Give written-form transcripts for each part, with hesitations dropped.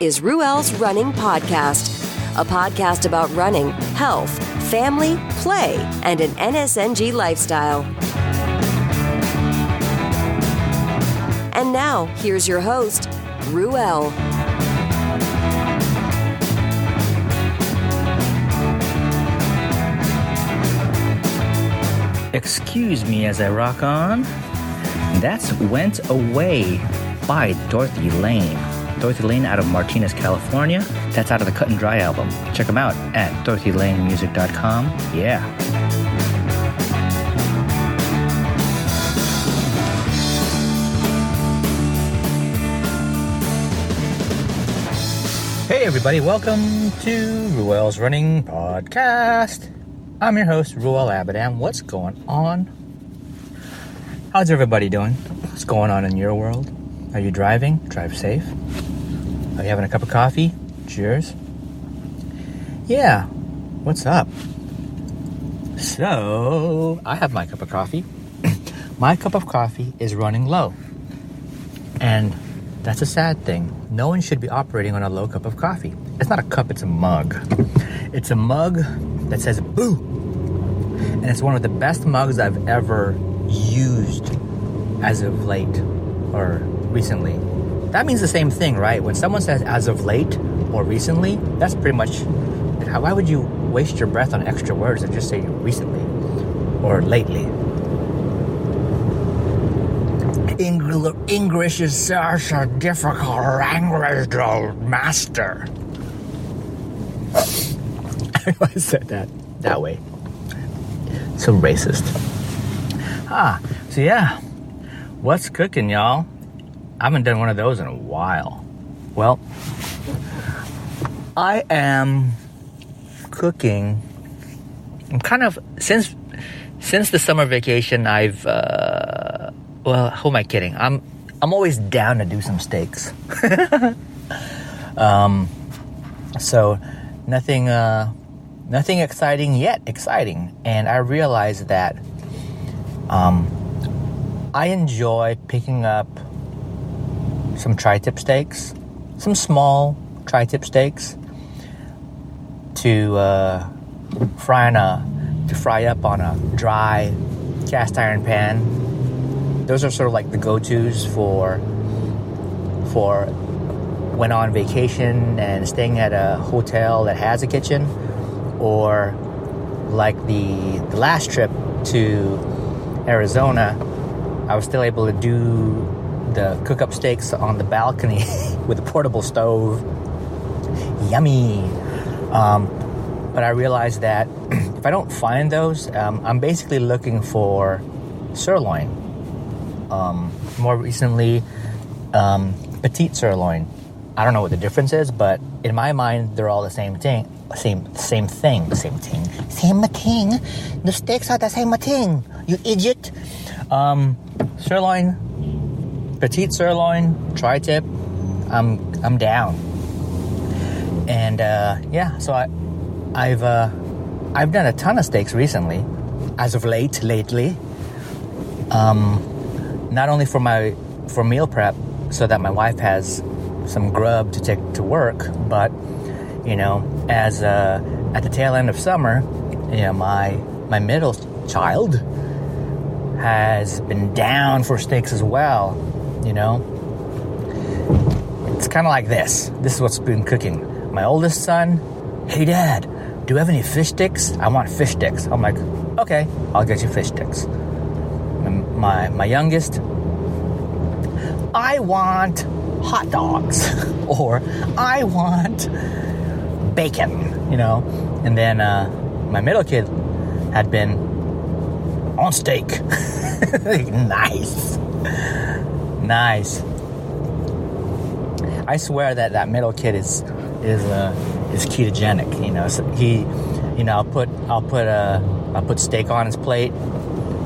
is Ruel's Running Podcast, a podcast about running, health, family, play, and an NSNG lifestyle. And now, here's your host, Ruel. Excuse me as I rock on. That's Went Away by Dorothy Lane. Dorothy Lane out of Martinez, California. That's out of the Cut and Dry album. Check them out at dorothylanemusic.com. Yeah. Hey everybody, welcome to Ruel's Running Podcast. I'm your host, Ruel Abadam. What's going on? How's everybody doing? What's going on in your world? Are you driving? Drive safe. Are you having a cup of coffee? Cheers. Yeah, what's up? So, I have my cup of coffee. My cup of coffee is running low. And that's a sad thing. No one should be operating on a low cup of coffee. It's not a cup, it's a mug. It's a mug that says boo. And it's one of the best mugs I've ever used as of late or recently. That means the same thing, right? When someone says as of late or recently, that's pretty much, why would you waste your breath on extra words and just say recently or lately? English is such a difficult language to master. I always said that way. So racist. So yeah. What's cooking, y'all? I haven't done one of those in a while. Well, I am cooking. I'm kind of, since the summer vacation, I've, well, who am I kidding? I'm always down to do some steaks. So nothing exciting yet exciting. And I realized that I enjoy picking up some tri-tip steaks, some small tri-tip steaks to fry up on a dry cast iron pan. Those are sort of like the go-tos for when on vacation and staying at a hotel that has a kitchen, or like the last trip to Arizona, I was still able to do the cook-up steaks on the balcony with a portable stove. Yummy. But I realized that if I don't find those, I'm basically looking for sirloin. More recently, petite sirloin. I don't know what the difference is, but in my mind, they're all the same thing. Same thing. The steaks are the same thing, you idiot. Sirloin, petite sirloin, tri-tip, I'm down. And yeah, so I've done a ton of steaks recently, as of lately. Not only for meal prep, so that my wife has some grub to take to work, but as at the tail end of summer, my middle child has been down for steaks as well. It's kind of like this. This is what's been cooking. My oldest son, hey Dad, do you have any fish sticks? I want fish sticks. I'm like, okay, I'll get you fish sticks. My youngest, I want hot dogs, or I want bacon, And then my middle kid had been on steak. Nice. I swear that middle kid is ketogenic. So he, I'll put steak on his plate.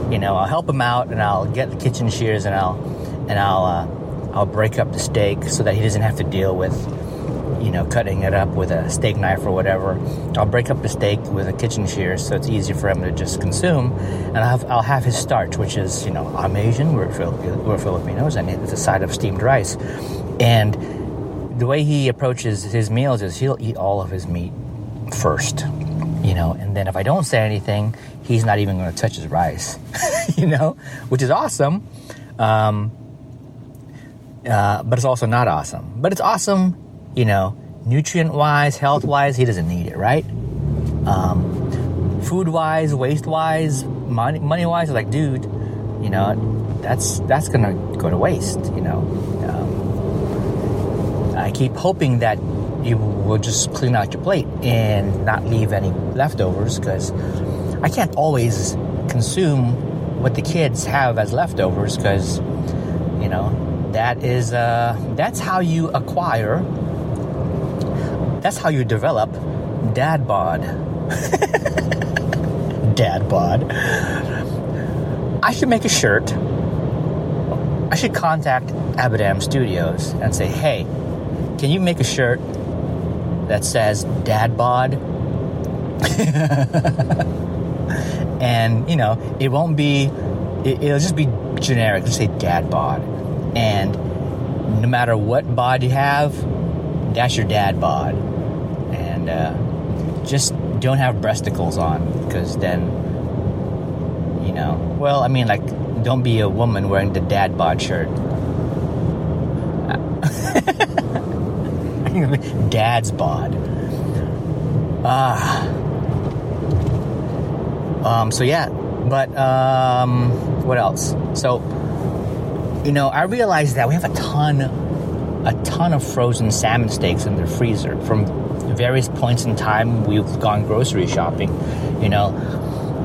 I'll help him out, and I'll get the kitchen shears, and I'll break up the steak so that he doesn't have to deal with, cutting it up with a steak knife or whatever. I'll break up the steak with a kitchen shears so it's easy for him to just consume, and I'll have his starch, which is, I'm Asian, we're Filipinos, and it's a side of steamed rice. And the way he approaches his meals is he'll eat all of his meat first, and then if I don't say anything, he's not even going to touch his rice, which is awesome. But it's also not awesome. But it's awesome, nutrient-wise, health-wise, he doesn't need it, right? Food-wise, waste-wise, money-wise, like, dude, that's going to go to waste, I keep hoping that you will just clean out your plate and not leave any leftovers, because I can't always consume what the kids have as leftovers, because, that's how you acquire, that's how you develop dad bod. Dad bod. I should make a shirt. I should contact Abadam Studios and say, hey, can you make a shirt that says dad bod? And, it won't be, it'll just be generic, just say dad bod. And no matter what bod you have, that's your dad bod. And just don't have breasticles on, because then, don't be a woman wearing the dad bod shirt. Dad's bod. So yeah, but what else? So, I realized that we have a ton of frozen salmon steaks in the freezer from various points in time. We've gone grocery shopping,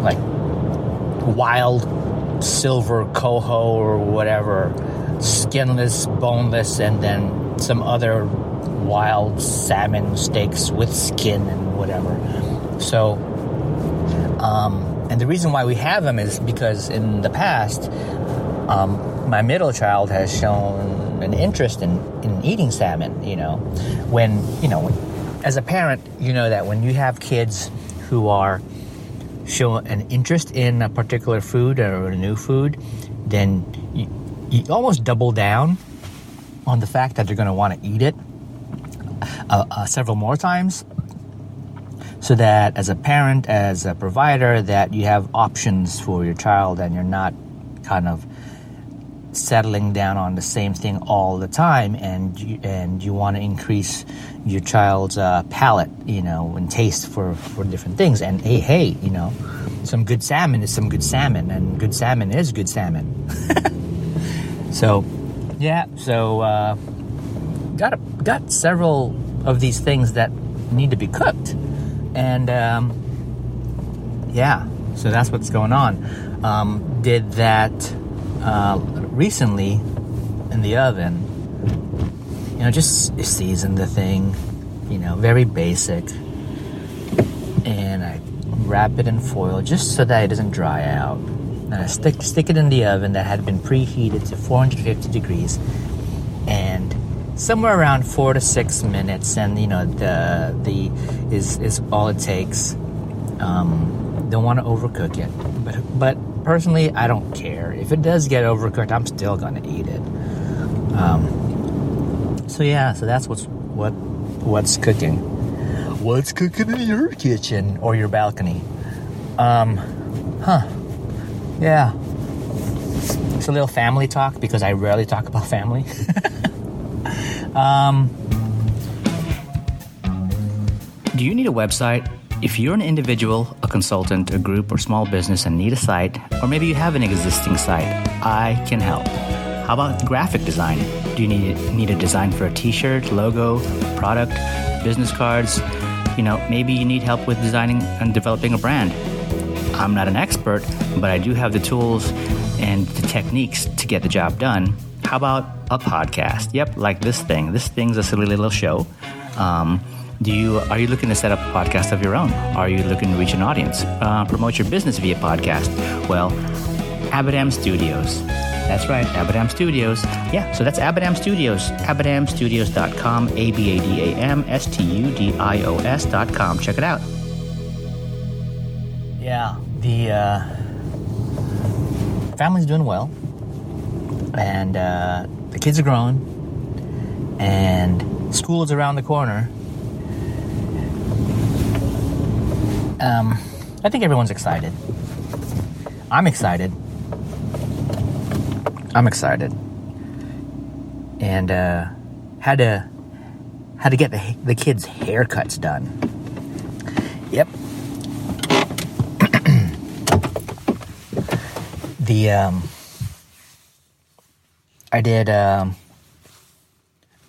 like wild silver coho or whatever, skinless, boneless, and then some other wild salmon steaks with skin and whatever. So, and the reason why we have them is because in the past, my middle child has shown an interest in eating salmon. When as a parent, that when you have kids who are show an interest in a particular food or a new food, then you almost double down on the fact that they're going to want to eat it several more times, so that as a parent, as a provider, that you have options for your child and you're not kind of settling down on the same thing all the time, and you want to increase your child's palate, and taste for different things. And hey, some good salmon is some good salmon, and good salmon is good salmon. So got several of these things that need to be cooked, and so that's what's going on. Did that recently in the oven, just season the thing, very basic, and I wrap it in foil just so that it doesn't dry out. And I stick it in the oven that had been preheated to 450 degrees, and somewhere around 4 to 6 minutes, and the is all it takes. Don't want to overcook it, but personally, I don't care. If it does get overcooked, I'm still gonna eat it. So that's what's cooking. What's cooking in your kitchen or your balcony? Yeah. It's a little family talk, because I rarely talk about family. Do you need a website? If you're an individual, a consultant, a group, or small business and need a site, or maybe you have an existing site, I can help. How about graphic design? Do you need a design for a t-shirt, logo, product, business cards? Maybe you need help with designing and developing a brand. I'm not an expert, but I do have the tools and the techniques to get the job done. How about a podcast? Yep, like this thing. This thing's a silly little show. Are you looking to set up a podcast of your own? Are you looking to reach an audience? Promote your business via podcast? Well, Abadam Studios. That's right, Abadam Studios. Yeah, so that's Abadam Studios. AbadamStudios.com, AbadamStudios.com. Check it out. Yeah, the family's doing well, and the kids are growing, and School is around the corner. I think everyone's excited. I'm excited. And had to get the kids' haircuts done. Yep. I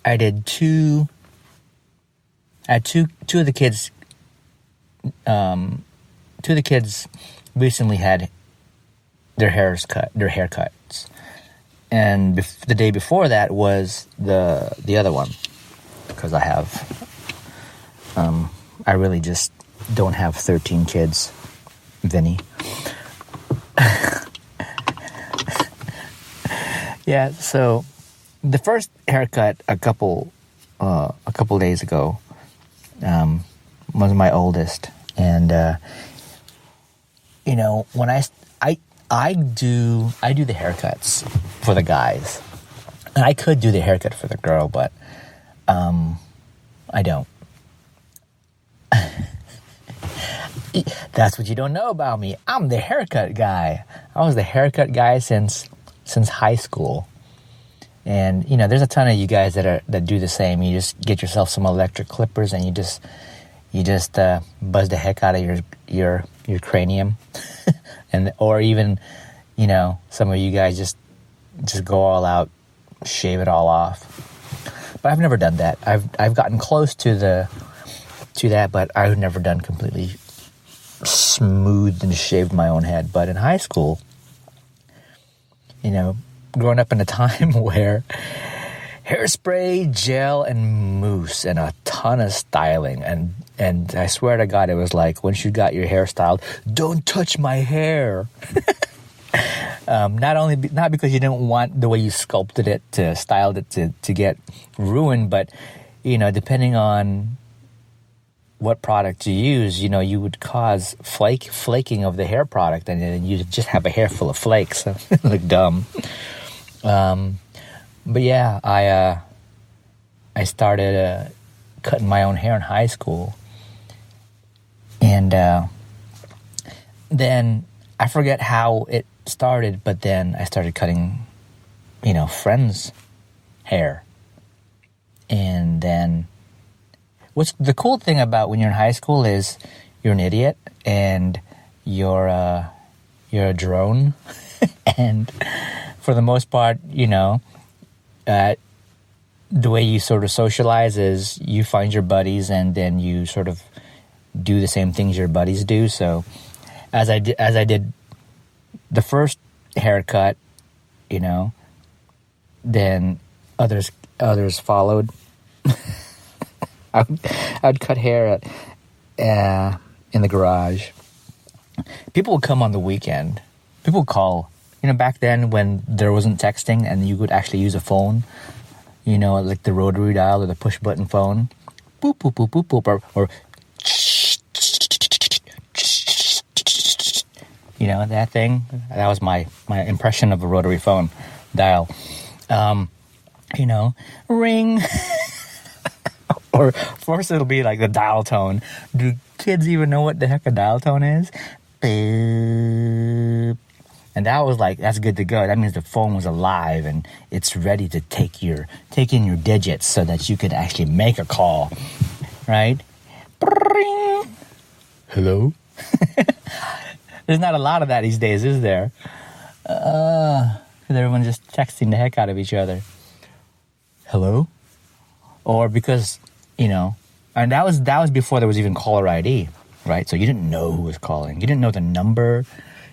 had two of the kids. Two of the kids recently had their haircuts, and the day before that was the other one, because I really just don't have 13 kids, Vinny. Yeah, so the first haircut a couple days ago was my oldest, and when I do the haircuts for the guys, and I could do the haircut for the girl, but I don't. That's what you don't know about me. I'm the haircut guy. I was the haircut guy since high school. And there's a ton of you guys that do the same. You just get yourself some electric clippers and you just buzz the heck out of your cranium. or even some of you guys just go all out, shave it all off. But I've never done that. I've gotten close to that, but I've never done completely smoothed and shaved my own head. But in high school, growing up in a time where hairspray, gel, and mousse, and a ton of styling, and I swear to God, it was like, once you got your hair styled, don't touch my hair. Not because you didn't want the way you sculpted it, styled it to get ruined, but depending on what product you use, you would cause flaking of the hair product, and then you just have a hair full of flakes. Look dumb. But yeah, I started cutting my own hair in high school, and then I forget how it started, but then I started cutting, friends' hair, and then what's the cool thing about when you're in high school is you're an idiot and you're a drone, and for the most part, the way you sort of socialize is you find your buddies and then you sort of do the same things your buddies do. So as I did the first haircut, then others followed. I'd cut hair in the garage. People would come on the weekend. People would call. Back then when there wasn't texting and you could actually use a phone, like the rotary dial or the push button phone, boop boop boop boop boop, or that thing. That was my impression of a rotary phone dial. Ring. Or first it'll be like the dial tone. Do kids even know what the heck a dial tone is? Beep. And that was like, that's good to go. That means the phone was alive and it's ready to take in your digits so that you could actually make a call, right? Ring. Hello? There's not a lot of that these days, is there? Because everyone's just texting the heck out of each other. Hello? Or because, and that was before there was even caller ID, right? So you didn't know who was calling. You didn't know the number.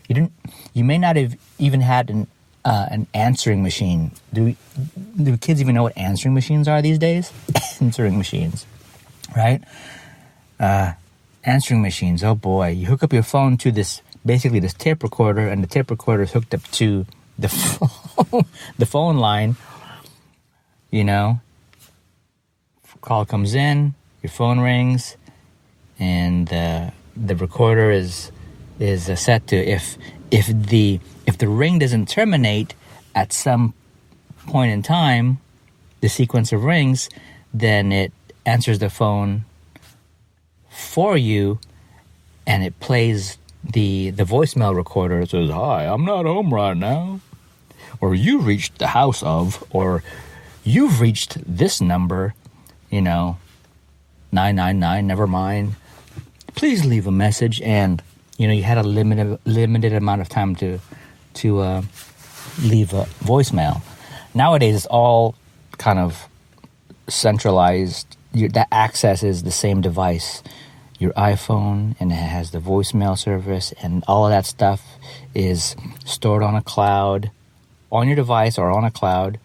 You may not have even had an answering machine. Do kids even know what answering machines are these days? Answering machines, right? Answering machines. Oh boy, you hook up your phone to this tape recorder, and the tape recorder is hooked up to the phone line. Call comes in, your phone rings, and the recorder is set to if the ring doesn't terminate at some point in time, the sequence of rings, then it answers the phone for you, and it plays the voicemail recorder. It says, "Hi, I'm not home right now," or "You reached the house of," or "You've reached this number, 999, never mind. Please leave a message." And, you had a limited amount of time to leave a voicemail. Nowadays, it's all kind of centralized. That access is the same device, your iPhone, and it has the voicemail service, and all of that stuff is stored on a cloud, on your device or on a cloud.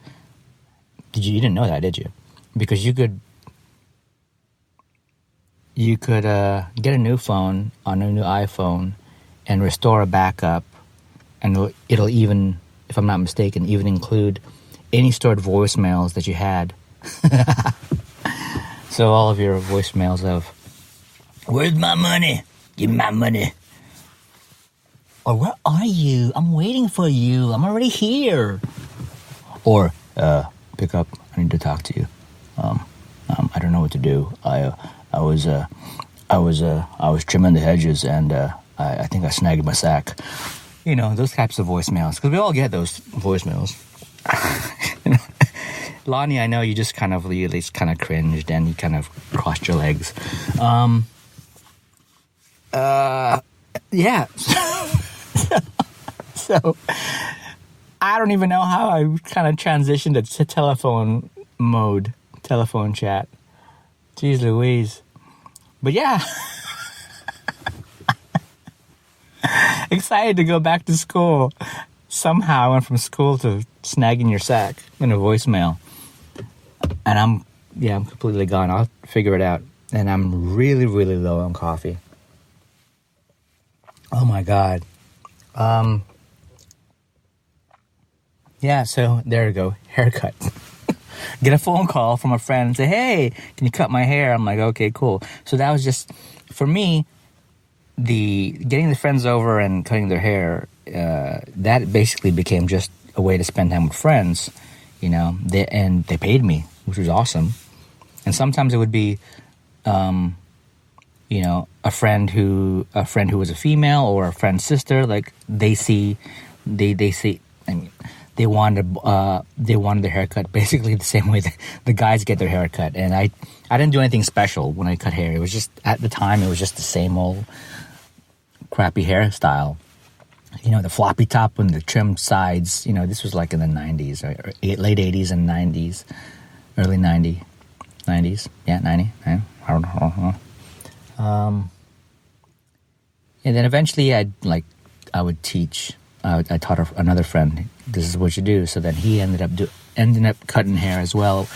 You didn't know that, did you? Because you could get a new phone on a new iPhone and restore a backup, and it'll even, if I'm not mistaken, even include any stored voicemails that you had. So all of your voicemails of, "Where's my money? Give me my money." Or, "Where are you? I'm waiting for you. I'm already here." Or, "Pick up. I need to talk to you. I don't know what to do. I was trimming the hedges, and I think I snagged my sack." Those types of voicemails, because we all get those voicemails. Lonnie, I know you just kind of cringed and you kind of crossed your legs. Yeah. So I don't even know how I kind of transitioned to telephone mode, telephone chat. Jeez Louise. But yeah. Excited to go back to school. Somehow I went from school to snagging your sack in a voicemail. And I'm completely gone. I'll figure it out. And I'm really, really low on coffee. Oh my God. Yeah, so there we go. Haircut. Get a phone call from a friend and say, "Hey, can you cut my hair?" I'm like, okay, cool. So that was just, for me, getting the friends over and cutting their hair, that basically became just a way to spend time with friends, and they paid me, which was awesome. And sometimes it would be, a friend who was a female or a friend's sister. Like they wanted their haircut basically the same way the guys get their haircut. And I didn't do anything special when I cut hair. It was just, at the time, it was just the same old crappy hairstyle. The floppy top and the trimmed sides. This was like in the 90s, or late 80s and 90s, early 90s. Yeah, 90. I don't know. And then eventually I would teach. I taught another friend, this is what you do. So then he ended up cutting hair as well.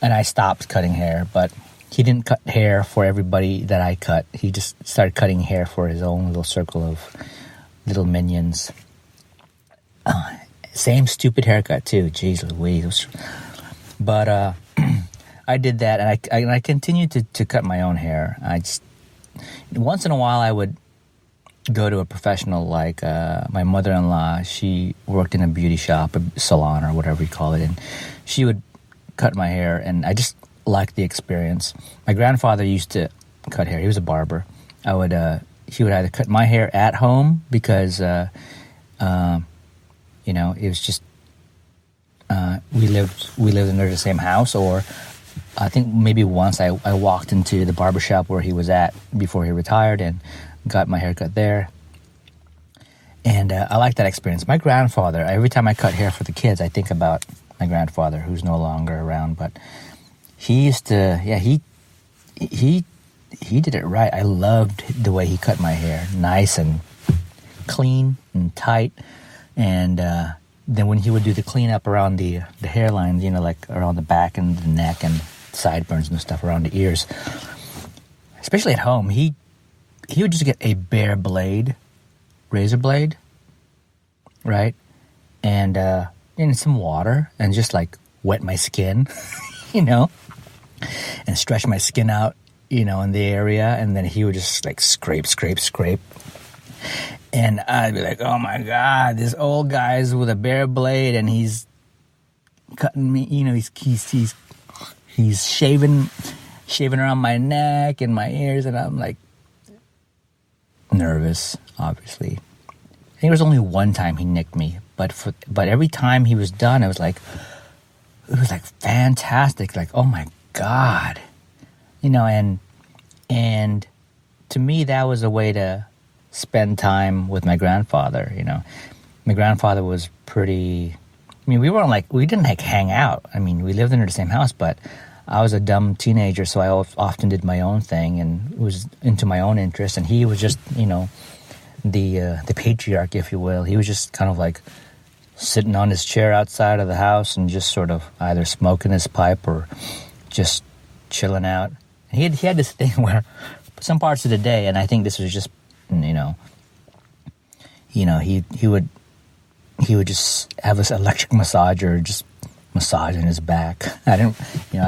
And I stopped cutting hair, but he didn't cut hair for everybody that I cut. He just started cutting hair for his own little circle of little minions. Same stupid haircut too. Jeez Louise. But I did that, and I continued to cut my own hair. Once in a while I would go to a professional, like my mother-in-law. She worked in a beauty shop, a salon, or whatever you call it, and she would cut my hair, and I just liked the experience. My grandfather used to cut hair. He was a barber. He would either cut my hair at home because it was just we lived under the same house, or I think maybe once I walked into the barbershop where he was at before he retired and got my haircut there. And I like that experience. My grandfather, every time I cut hair for the kids, I think about my grandfather, who's no longer around, but he used to, he did it right. I loved the way he cut my hair. Nice and clean and tight. And then when he would do the cleanup around the hairlines, like around the back and the neck and sideburns and stuff around the ears, especially at home, he would just get a bare blade, razor blade, right? And some water and just like wet my skin, and stretch my skin out, in the area. And then he would just like scrape. And I'd be like, oh my God, this old guy's with a bare blade and he's cutting me, he's he's shaving around my neck and my ears, and I'm like nervous, obviously. I think there was only one time he nicked me, but every time he was done, it was like fantastic, like, oh my God, and to me that was a way to spend time with my grandfather. My grandfather was pretty. We didn't hang out. We lived in the same house, but I was a dumb teenager, so I often did my own thing and was into my own interests. And he was just, the patriarch, if you will. He was just kind of like sitting on his chair outside of the house and just sort of either smoking his pipe or just chilling out. And he had this thing where some parts of the day, and I think this was just, he would just have this electric massager just massaging his back. I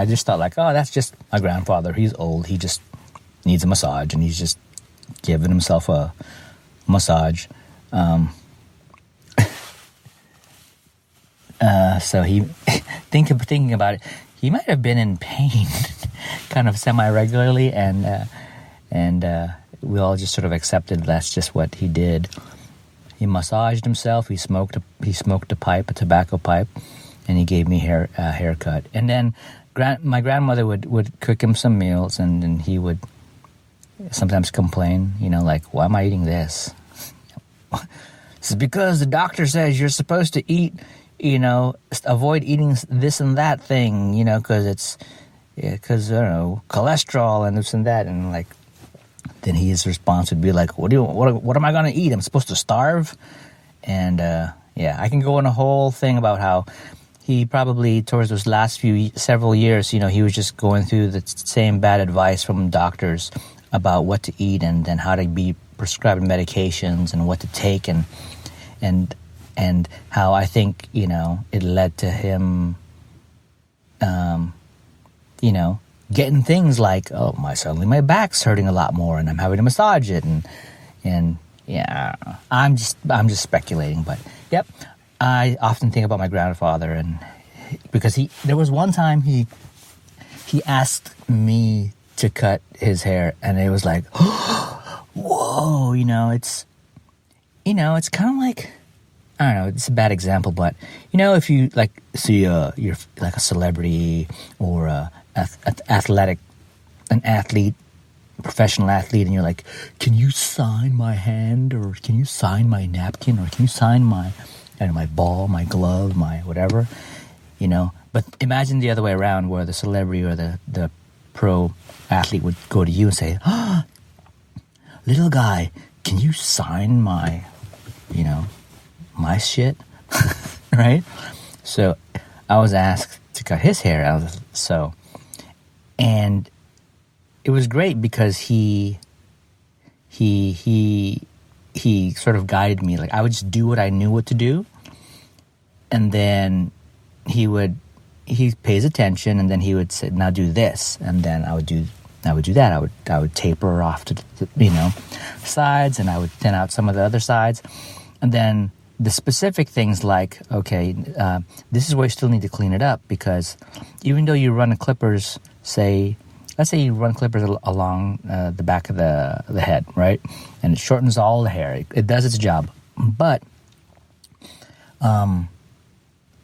just thought like, oh, that's just my grandfather. He's old. He just needs a massage, and he's just giving himself a massage. So he, thinking about it, he might have been in pain kind of semi-regularly, and we all just sort of accepted that's just what he did. He massaged himself. He smoked a pipe, a tobacco pipe, and he gave me a haircut. And then my grandmother would cook him some meals, and then he would sometimes complain, like, why am I eating this? This is because the doctor says you're supposed to eat, avoid eating this and that thing, because cholesterol and this and that. And like, then his response would be like, what am I going to eat? I'm supposed to starve? And I can go on a whole thing about how he probably, towards those last several years, he was just going through the same bad advice from doctors about what to eat, and then how to be prescribed medications and what to take, and how I think, it led to him, getting things like, suddenly my back's hurting a lot more, and I'm having to massage it, and yeah, I'm just speculating, but yep, I often think about my grandfather, and because there was one time he asked me to cut his hair, and it was like, whoa, it's kind of like, I don't know, it's a bad example, but if you like see you're like a celebrity or an athlete, professional athlete, and you're like, can you sign my hand, or can you sign my napkin, or can you sign my ball, my glove, my whatever, but imagine the other way around, where the celebrity or the pro athlete would go to you and say, little guy, can you sign my shit? Right? So I was asked to cut his hair. And it was great because he sort of guided me. Like, I would just do what I knew what to do, and then he pays attention, and then he would say, now do this, and then I would do that. I would taper off to the sides, and I would thin out some of the other sides, and then the specific things like, okay, this is where you still need to clean it up, because even though you run the clippers, let's say you run clippers along the back of the head, right? And it shortens all the hair. It does its job. But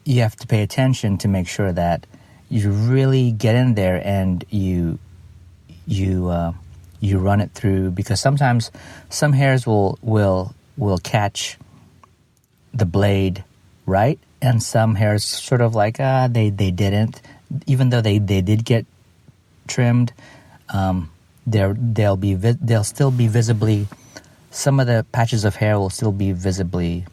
you have to pay attention to make sure that you really get in there and you run it through, because sometimes some hairs will catch the blade right, and some hairs sort of like they didn't, even though they did get trimmed. They'll still be visibly, some of the patches of hair will still be visibly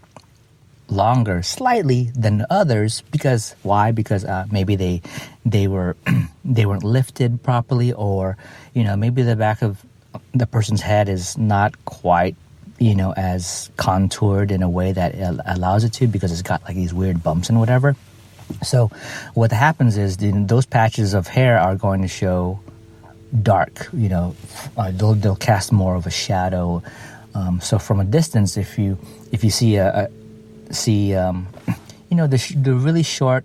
longer slightly than others. Because why? Because maybe they weren't lifted properly, or maybe the back of the person's head is not quite as contoured in a way that allows it to, because it's got like these weird bumps and whatever. So what happens is those patches of hair are going to show dark, they'll cast more of a shadow. So from a distance, if you see the really short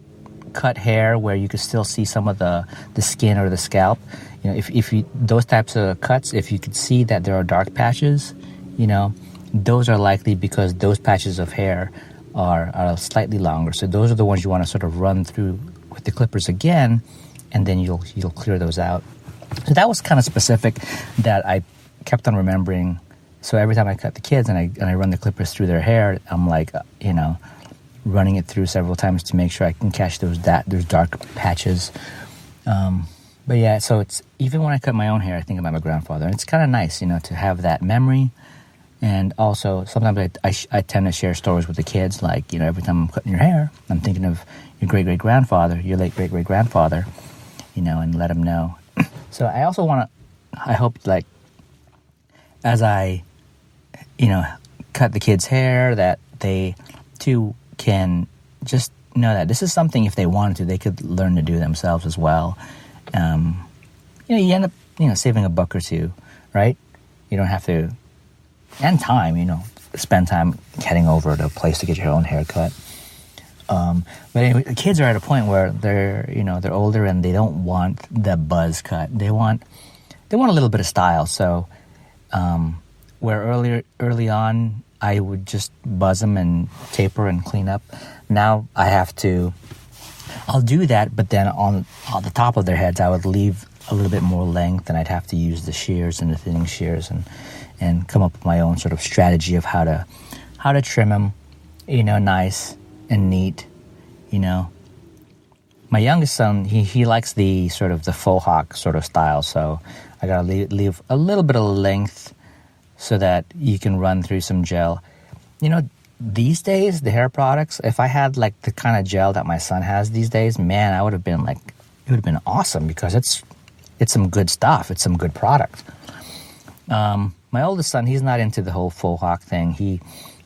cut hair where you could still see some of the skin or the scalp, you know, if you those types of cuts, if you could see that there are dark patches, you know, those are likely because those patches of hair are slightly longer. So those are the ones you want to sort of run through with the clippers again, and then you'll clear those out. So that was kind of specific that I kept on remembering. So every time I cut the kids and I run the clippers through their hair, I'm like, you know, running it through several times to make sure I can catch those dark patches. But yeah, so it's even when I cut my own hair, I think about my grandfather, and it's kind of nice, you know, to have that memory. And also, sometimes I tend to share stories with the kids, like, you know, every time I'm cutting your hair, I'm thinking of your great-great-grandfather, your late great-great-grandfather, you know, and let them know. So I also I hope, like, as I, you know, cut the kids' hair, that they, too, can just know that this is something, if they wanted to, they could learn to do themselves as well. You know, you end up, you know, saving a buck or two, right? You don't have to, and time, you know, spend time heading over to a place to get your own hair cut. But anyway, the kids are at a point where they're, you know, they're older and they don't want the buzz cut. They want a little bit of style. So, where early on, I would just buzz them and taper and clean up. Now I'll do that, but then on the top of their heads, I would leave a little bit more length, and I'd have to use the shears and the thinning shears and come up with my own sort of strategy of how to trim them, you know, nice and neat, you know. My youngest son, he likes the sort of the faux hawk sort of style, so I gotta leave a little bit of length so that you can run through some gel. You know, these days, the hair products, if I had like the kind of gel that my son has these days, man, it would have been awesome, because it's some good stuff. It's some good product. My oldest son, he's not into the whole faux hawk thing. He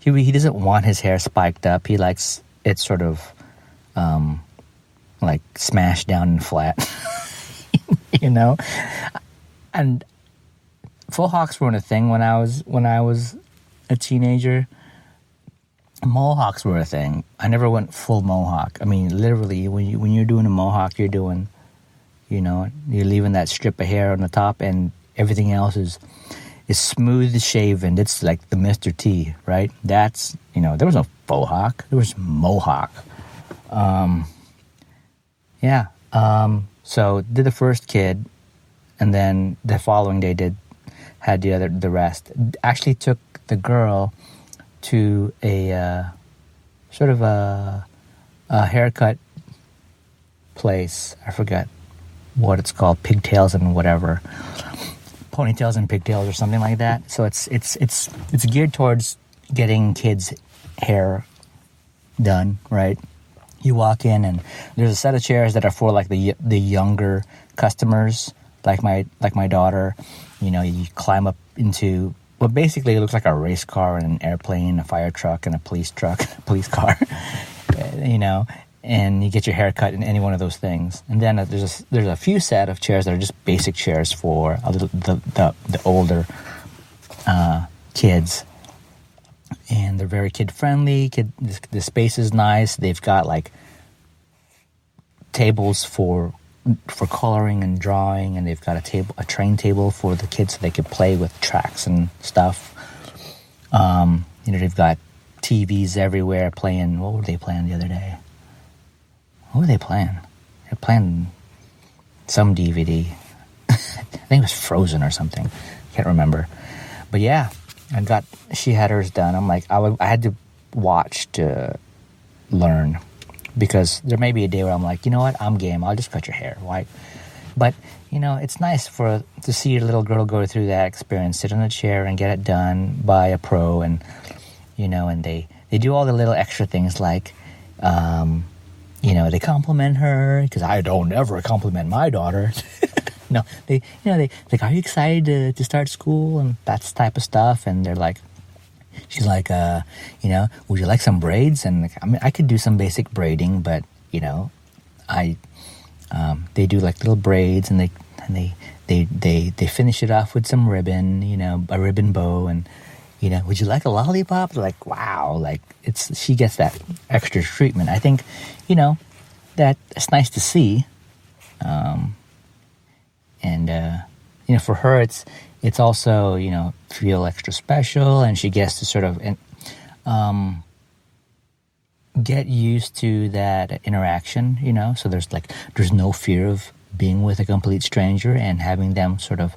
doesn't want his hair spiked up. He likes it sort of like smashed down and flat, you know. And faux hawks weren't a thing when I was a teenager. Mohawks were a thing. I never went full mohawk. I mean, literally, when you're doing a mohawk, you're doing, you know, you're leaving that strip of hair on the top, and everything else is smooth shaven. It's like the Mr. T, right? That's, you know, there was no faux hawk. There was mohawk. So did the first kid, and then the following day had the rest. Actually took the girl to a sort of a haircut place. I forget what it's called, pigtails and whatever, ponytails and pigtails or something like that. So it's geared towards getting kids' hair done, right? You walk in and there's a set of chairs that are for like the younger customers, like my daughter. You know, you climb up into, well, basically it looks like a race car and an airplane, a fire truck and a police truck, police car, you know, and you get your hair cut in any one of those things. And then there's a few set of chairs that are just basic chairs for the older kids. And they're very kid-friendly. The space is nice. They've got, like, tables for coloring and drawing, and they've got a train table for the kids so they could play with tracks and stuff. You know, they've got TVs everywhere playing. What were they playing the other day? What were they playing? They're playing some DVD. I think it was Frozen or something. Can't remember. But yeah, she had hers done. I'm like, I had to watch to learn, because there may be a day where I'm like, you know what, I'm game. I'll just cut your hair. Why? But, you know, it's nice to see your little girl go through that experience, sit in a chair and get it done by a pro. And, you know, and they do all the little extra things like, you know, they compliment her, because I don't ever compliment my daughter. No, they like, are you excited to start school and that type of stuff? And they're like, she's like, you know, would you like some braids? And like, I mean, I could do some basic braiding, but you know, they do like little braids, and they finish it off with some ribbon, you know, a ribbon bow, and you know, would you like a lollipop? They're like, wow, like she gets that extra treatment. I think, you know, that's nice to see. For her, it's also, feel extra special, and she gets to sort of get used to that interaction, so there's no fear of being with a complete stranger and having them sort of,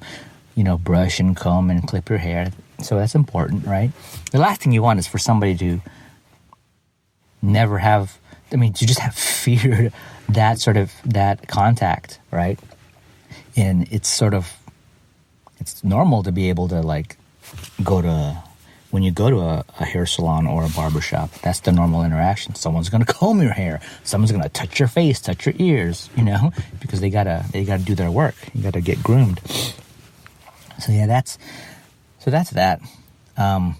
brush and comb and clip your hair. So that's important, right? The last thing you want is for somebody to to just have feared that contact, right? And it's normal to be able to when you go to a hair salon or a barbershop, that's the normal interaction. Someone's going to comb your hair. Someone's going to touch your face, touch your ears, because they gotta do their work. You gotta get groomed. So yeah, that's that. And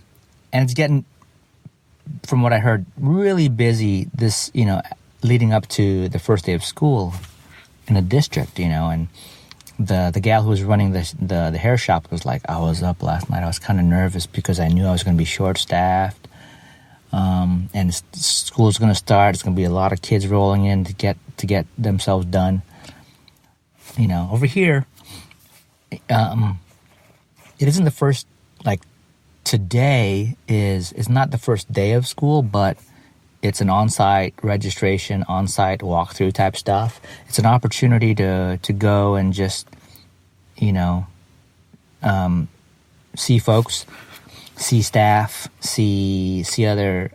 it's getting, from what I heard, really busy this, leading up to the first day of school in the district, and the gal who was running the hair shop was like, I was up last night. I was kind of nervous because I knew I was going to be short-staffed. And school's going to start. It's going to be a lot of kids rolling in to get themselves done. Over here, it isn't the first, today is not the first day of school, but it's an on-site registration, on-site walkthrough type stuff. It's an opportunity to go and just, see folks, see staff, see other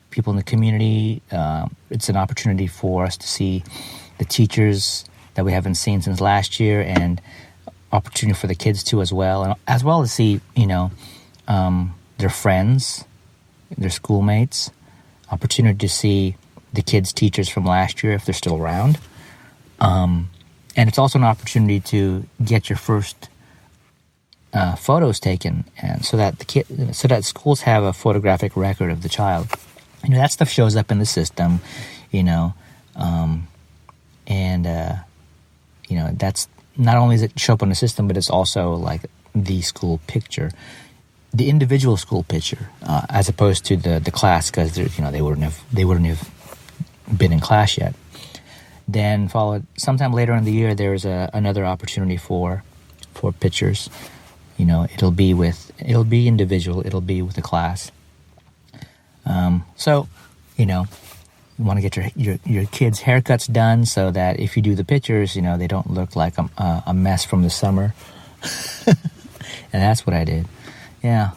people in the community. It's an opportunity for us to see the teachers that we haven't seen since last year, and opportunity for the kids too as well, and as well as see their friends, their schoolmates. Opportunity to see the kids' teachers from last year if they're still around, and it's also an opportunity to get your first photos taken, and so that schools have a photographic record of the child. That stuff shows up in the system, that's not only does it show up on the system, but it's also like the school picture. The individual school picture, as opposed to the class, because they wouldn't have been in class yet. Then followed sometime later in the year, there's another opportunity for pictures. It'll be individual. It'll be with the class. You want to get your kids' haircuts done so that if you do the pictures, they don't look like a mess from the summer. And that's what I did. Yeah.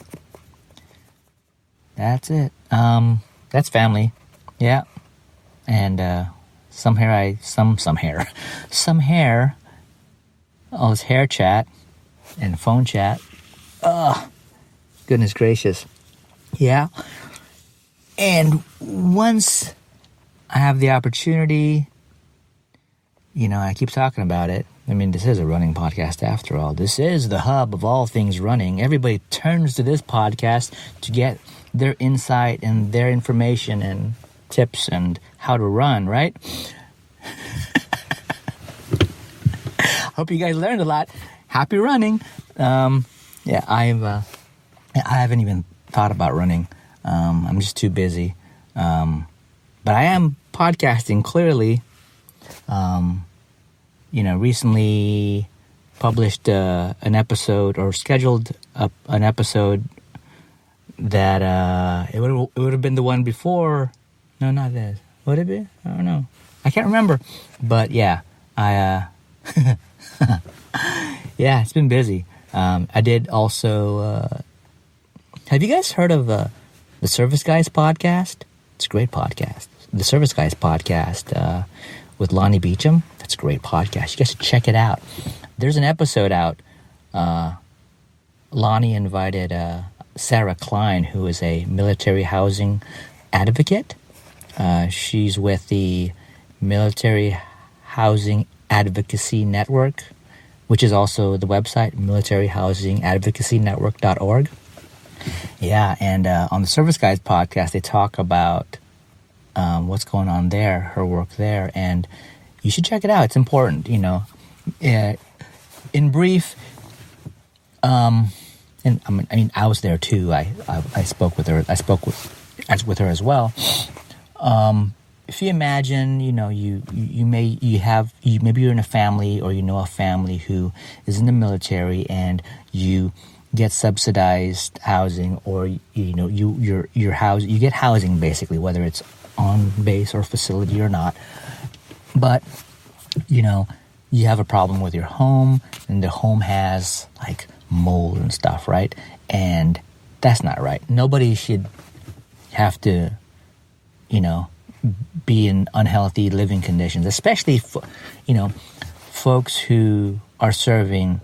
That's it. That's family. Yeah. And some hair. All this hair chat and phone chat. Ugh. Goodness gracious. Yeah. And once I have the opportunity, I keep talking about it. This is a running podcast after all. This is the hub of all things running. Everybody turns to this podcast to get their insight and their information and tips and how to run, right? Hope you guys learned a lot. Happy running. I haven't even thought about running. I'm just too busy. But I am podcasting, clearly. Recently published an episode, or scheduled an episode that it would have been the one before. No, not this. Would it be? I don't know. I can't remember. But yeah, yeah, it's been busy. I did also. Have you guys heard of the Service Guys podcast? It's a great podcast. The Service Guys podcast with Lonnie Beecham. That's a great podcast. You guys should check it out. There's an episode out. Lonnie invited Sarah Klein, who is a military housing advocate. She's with the Military Housing Advocacy Network, which is also the website, militaryhousingadvocacynetwork.org. Yeah, and on the Service Guys podcast, they talk about what's going on there, her work there, and you should check it out. It's important, in brief, and I was there too. I spoke with her. I spoke with her as well. if you imagine, maybe you're in a family, or a family who is in the military, and you get subsidized housing, or your house, you get housing basically, whether it's on base or facility or not. But you have a problem with your home, and the home has like mold and stuff, right? And that's not right. Nobody should have to, be in unhealthy living conditions, especially folks who are serving,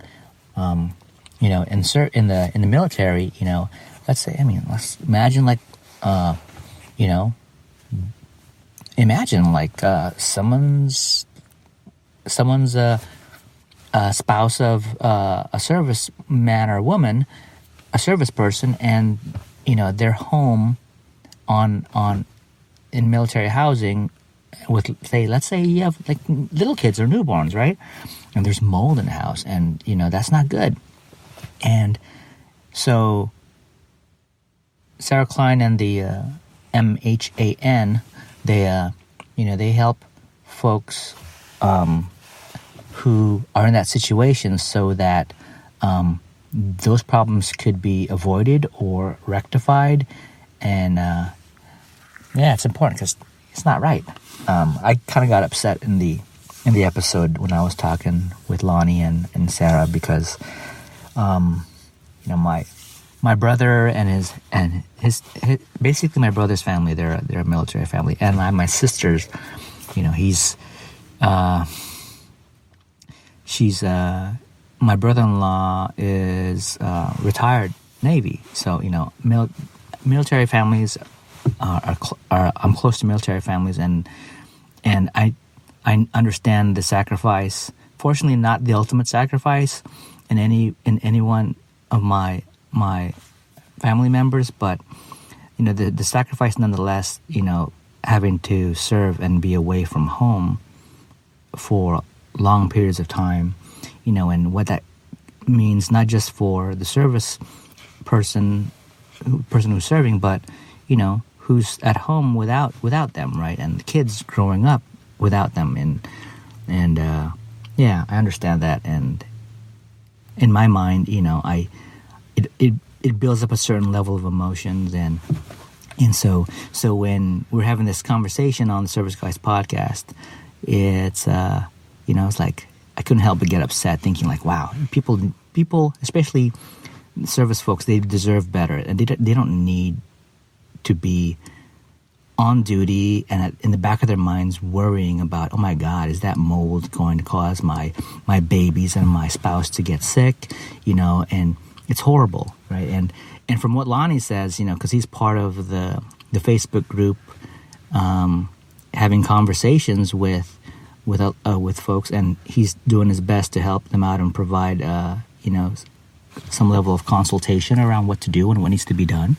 in the military. Let's say, let's imagine someone's a spouse of a service man or woman, a service person, and their home in military housing with, let's say you have like little kids or newborns, right? And there's mold in the house, and that's not good. And so Sarah Klein and the MHAN, they help folks who are in that situation, so that those problems could be avoided or rectified. And it's important, because it's not right. I kind of got upset in the episode when I was talking with Lonnie and Sarah, because my brother and his basically my brother's family, they're a military family, and my sister's, my brother-in-law is retired Navy, so military families I'm close to military families, and I understand the sacrifice. Fortunately, not the ultimate sacrifice in any one of my family members, but the sacrifice nonetheless. Having to serve and be away from home for long periods of time, and what that means, not just for the service person who's serving, but who's at home without them, right? And the kids growing up without them, and I understand that. And in my mind, it builds up a certain level of emotions, and so when we're having this conversation on the Service Guys podcast, it's it's like I couldn't help but get upset, thinking like, wow, people, especially service folks, they deserve better, and they don't need to be on duty and in the back of their minds worrying about, oh my God, is that mold going to cause my babies and my spouse to get sick? And it's horrible, right? And from what Lonnie says, because he's part of the Facebook group, having conversations with folks, and he's doing his best to help them out and provide some level of consultation around what to do and what needs to be done,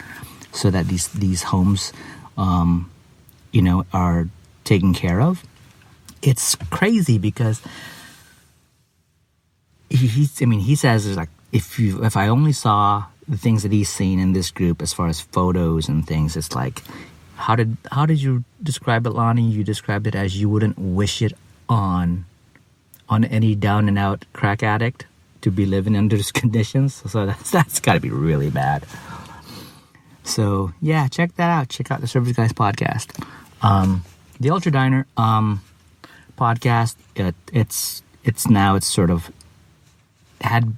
so that these homes are taken care of. It's crazy, because he says, like, if I only saw the things that he's seen in this group as far as photos and things, it's like, how did you describe it, Lonnie? You described it as you wouldn't wish it on any down and out crack addict to be living under these conditions. So that's got to be really bad. So yeah, check that out. Check out the Service Guys podcast. The Ultra Diner podcast. It's sort of had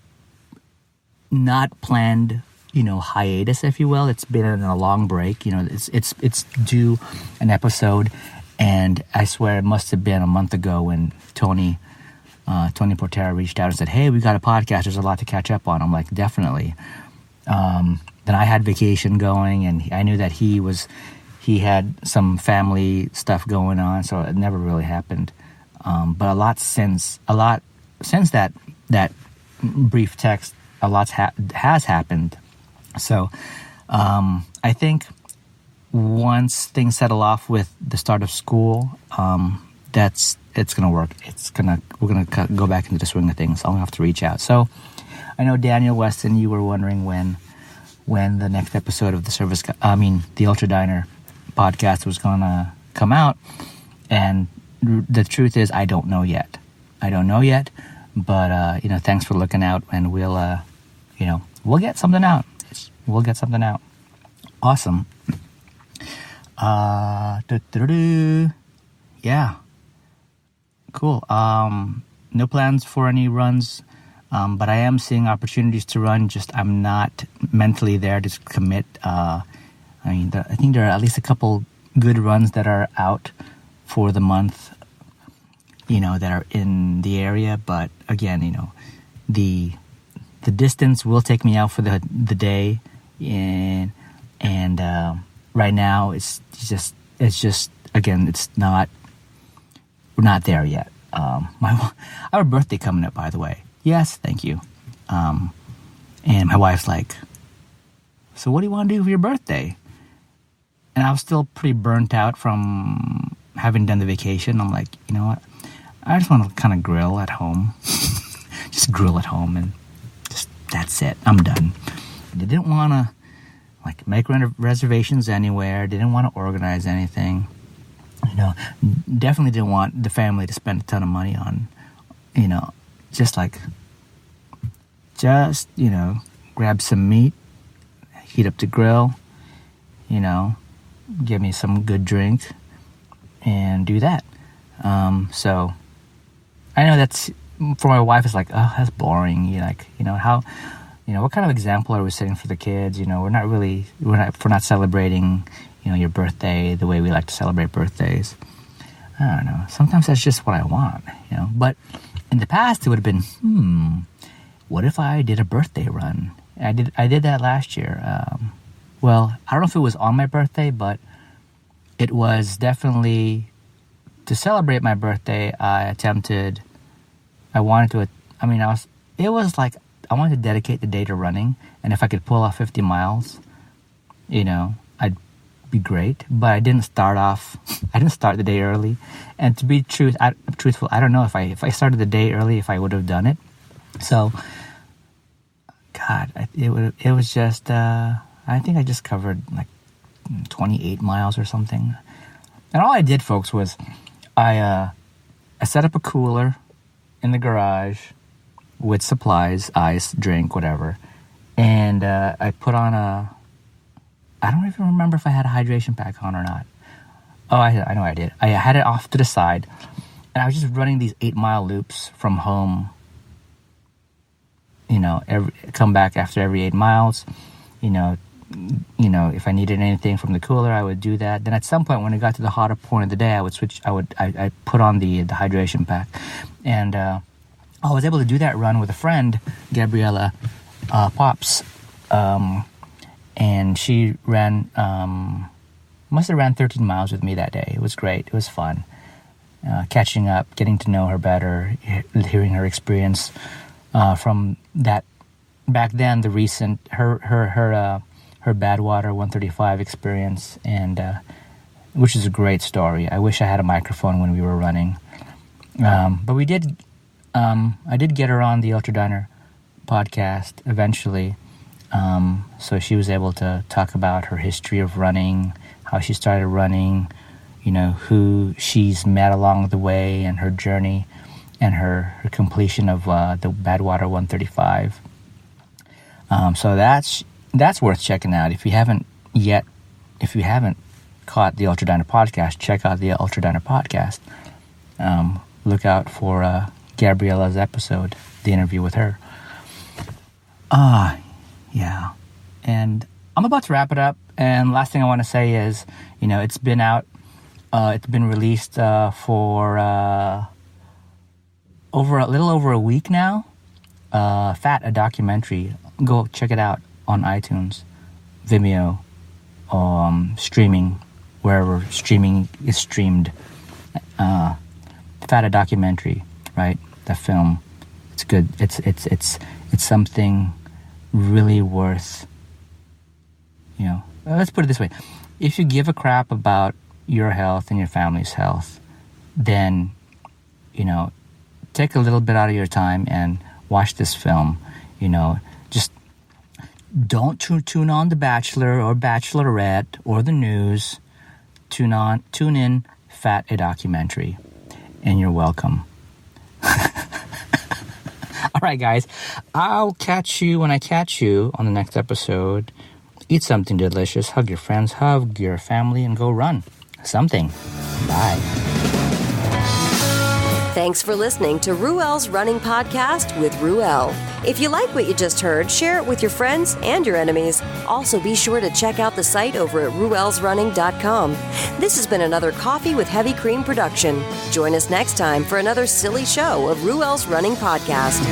not planned, hiatus, if you will. It's been in a long break. It's due an episode, and I swear it must have been a month ago when Tony Portera reached out and said, "Hey, we got a podcast. There's a lot to catch up on." I'm like, definitely. Then I had vacation going, and I knew that he had some family stuff going on, so it never really happened. But a lot since that brief text, a lot has happened. So I think once things settle off with the start of school, it's gonna work. We're gonna go back into the swing of things. I'll have to reach out. So I know, Daniel Weston, you were wondering when the next episode of the Ultra Diner podcast was gonna come out. And the truth is, I don't know yet. But thanks for looking out, and we'll get something out. Awesome. Yeah. Cool. No plans for any runs, but I am seeing opportunities to run. Just I'm not mentally there to commit. I think there are at least a couple good runs that are out for the month, that are in the area. But again, the distance will take me out for the day, and right now it's just again, we're not there yet. I have a birthday coming up, by the way. Yes, thank you. And my wife's like, so what do you want to do for your birthday? And I was still pretty burnt out from having done the vacation. I'm like, you know what? I just want to kind of grill at home. Just grill at home, and just that's it. I'm done. They didn't want to make reservations anywhere. Didn't want to organize anything. Definitely didn't want the family to spend a ton of money on, grab some meat, heat up the grill, give me some good drink, and do that. So I know that's, for my wife, it's like, oh, that's boring. What kind of example are we setting for the kids? We're not celebrating, your birthday the way we like to celebrate birthdays. I don't know. Sometimes that's just what I want, But in the past, it would have been, what if I did a birthday run? I did that last year. Well, I don't know if it was on my birthday, but it was definitely to celebrate my birthday. I wanted to dedicate the day to running, and if I could pull off 50 miles, I'd be great. But I didn't start the day early, and to be truthful, I don't know if I started the day early, if I would have done it. So, God, it was just, I think I just covered 28 miles or something. And all I did, folks, was I set up a cooler in the garage with supplies, ice, drink, whatever. And I put on I don't even remember if I had a hydration pack on or not. Oh, I know I did. I had it off to the side. And I was just running these 8-mile loops from home. Come back after every 8 miles. If I needed anything from the cooler, I would do that. Then at some point, when it got to the hotter point of the day, I put on the hydration pack. And I was able to do that run with a friend, Gabriella Pops. And she must have ran 13 miles with me that day. It was great. It was fun. Catching up, getting to know her better, hearing her experience from that back then, the recent her Badwater 135 experience, and which is a great story. I wish I had a microphone when we were running, but we did. I did get her on the Ultra Diner podcast eventually, so she was able to talk about her history of running, how she started running, who she's met along the way, and her journey, and her completion of the Badwater 135. So that's worth checking out. If you haven't caught the Ultra Diner podcast, check out the Ultra Diner podcast. Look out for Gabriella's episode, the interview with her. Yeah. And I'm about to wrap it up. And last thing I want to say is, it's been out. It's been released for a little over a week now. Fat, a documentary. Go check it out on iTunes, Vimeo, streaming, wherever streaming is streamed. Fat, a documentary, right? The film. It's good. It's something really worth, let's put it this way. If you give a crap about your health and your family's health, then, take a little bit out of your time and watch this film. Just don't tune on The Bachelor or Bachelorette or the news. Tune in Fat a Documentary. And you're welcome. All right, guys. I'll catch you when I catch you on the next episode. Eat something delicious. Hug your friends. Hug your family. And go run something. Bye. Thanks for listening to Ruel's Running Podcast with Ruel. If you like what you just heard, share it with your friends and your enemies. Also, be sure to check out the site over at ruelsrunning.com. This has been another Coffee with Heavy Cream production. Join us next time for another silly show of Ruel's Running Podcast.